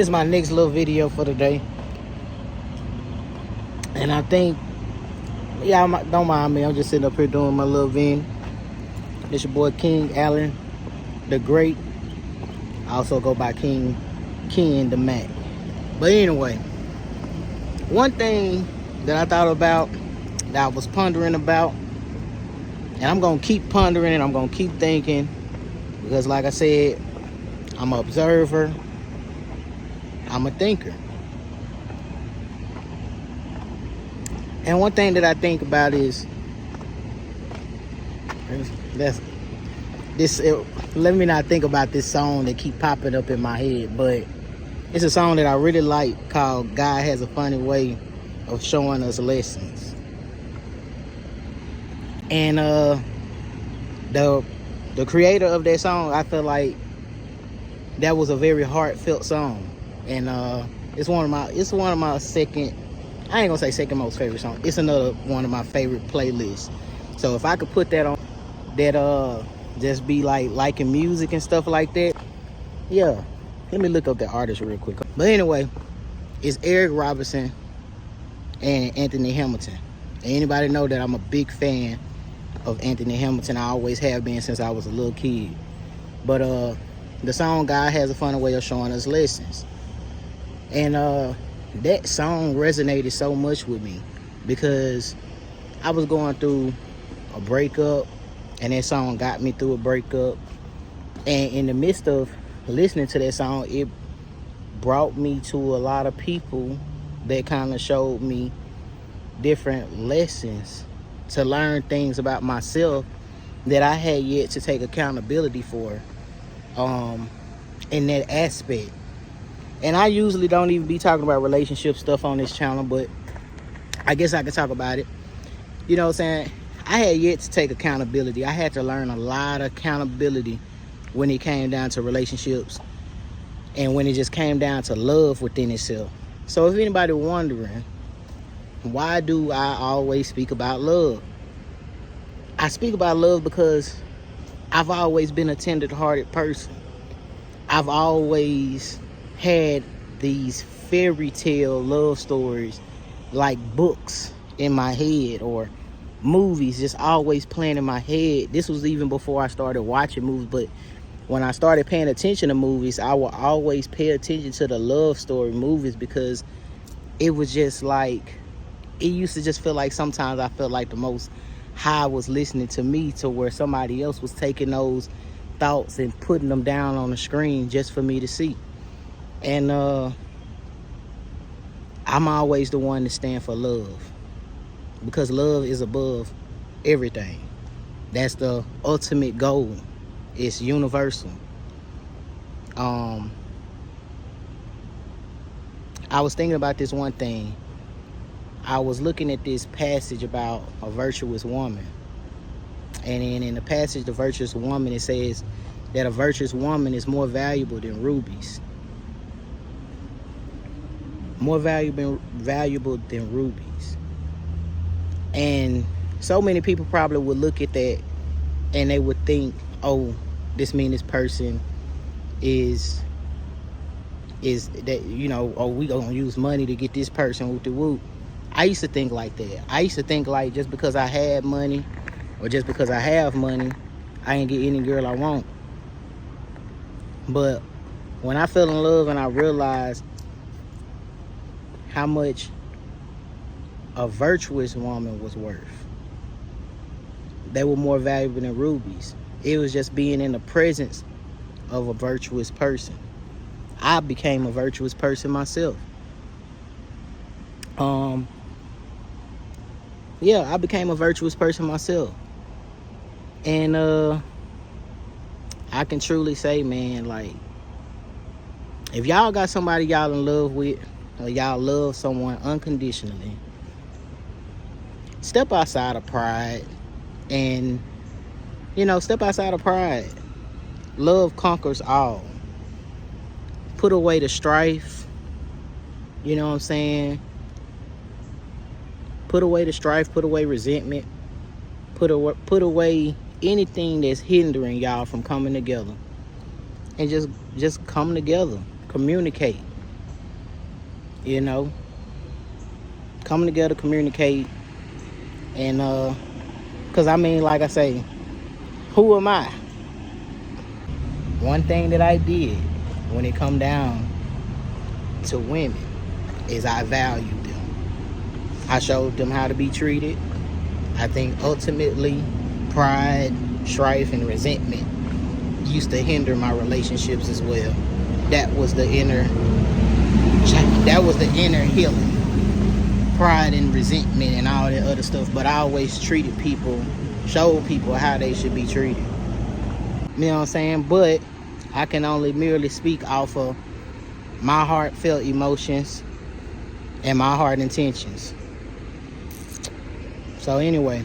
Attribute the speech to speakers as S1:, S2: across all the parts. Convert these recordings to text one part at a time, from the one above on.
S1: This is my next little video for the day. And I think, yeah, don't mind me. I'm just sitting up here doing my little vin. This your boy King Allen the Great. I also go by King the Mac. But anyway, one thing that I thought about, that I was pondering about, and I'm going to keep pondering and I'm going to keep thinking, because like I said, I'm an observer, I'm a thinker. And one thing that I think about is, let me not think about this song that keep popping up in my head, but it's a song that I really like called God Has a Funny Way of Showing Us Lessons. And the creator of that song, I feel like that was a very heartfelt song. And it's one of my second, I ain't gonna say second most favorite song. It's another one of my favorite playlists. So if I could put that on, that just be like liking music and stuff like that, yeah. Let me look up the artist real quick. But anyway, it's Eric Robinson and Anthony Hamilton. And anybody know that I'm a big fan of Anthony Hamilton. I always have been since I was a little kid. But the song God Has a Funny Way of Showing Us Lessons. And that song resonated so much with me because I was going through a breakup, and that song got me through a breakup. And in the midst of listening to that song, it brought me to a lot of people that kind of showed me different lessons to learn things about myself that I had yet to take accountability for in that aspect. And I usually don't even be talking about relationship stuff on this channel, but I guess I could talk about it. You know what I'm saying? I had yet to take accountability. I had to learn a lot of accountability when it came down to relationships and when it just came down to love within itself. So if anybody wondering, why do I always speak about love? I speak about love because I've always been a tender-hearted person. I've always had these fairy tale love stories, like books in my head, or movies just always playing in my head. This was even before I started watching movies, but when I started paying attention to movies, I would always pay attention to the love story movies, because it was just like, it used to just feel like sometimes I felt like the Most High was listening to me, to where somebody else was taking those thoughts and putting them down on the screen just for me to see. And I'm always the one to stand for love, because love is above everything. That's the ultimate goal. It's universal. I was thinking about this one thing. I was looking at this passage about a virtuous woman. And then in the passage, the virtuous woman, it says that a virtuous woman is more valuable than rubies. More valuable than rubies. And so many people probably would look at that and they would think, oh, this means this person is that, you know, oh, we gonna use money to get this person whoop de whoop. I used to think like that. I used to think like, just because I had money, or just because I have money, I ain't get any girl I want. But when I fell in love and I realized how much a virtuous woman was worth, they were more valuable than rubies. It was just being in the presence of a virtuous person. I became a virtuous person myself. Yeah, I became a virtuous person myself. And I can truly say, man, like, if y'all got somebody y'all in love with, or y'all love someone unconditionally, step outside of pride. And, you know, step outside of pride. Love conquers all. Put away the strife. You know what I'm saying? Put away the strife. Put away resentment. Put away anything that's hindering y'all from coming together. And just come together. Communicate. you know, come together, communicate, and because I mean, like I say, who am I? One thing that I did when it come down to women is I valued them. I showed them how to be treated. I think ultimately pride, strife, and resentment used to hinder my relationships as well. That was the inner healing. Pride and resentment and all that other stuff. But I always treated people, showed people how they should be treated. You know what I'm saying? But I can only merely speak off of my heartfelt emotions and my heart intentions. So anyway,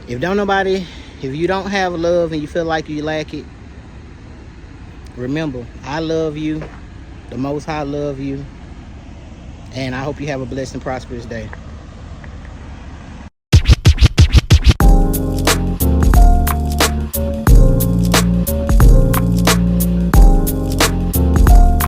S1: if you don't have love and you feel like you lack it, remember, I love you. The Most High love you. And I hope you have a blessed and prosperous day.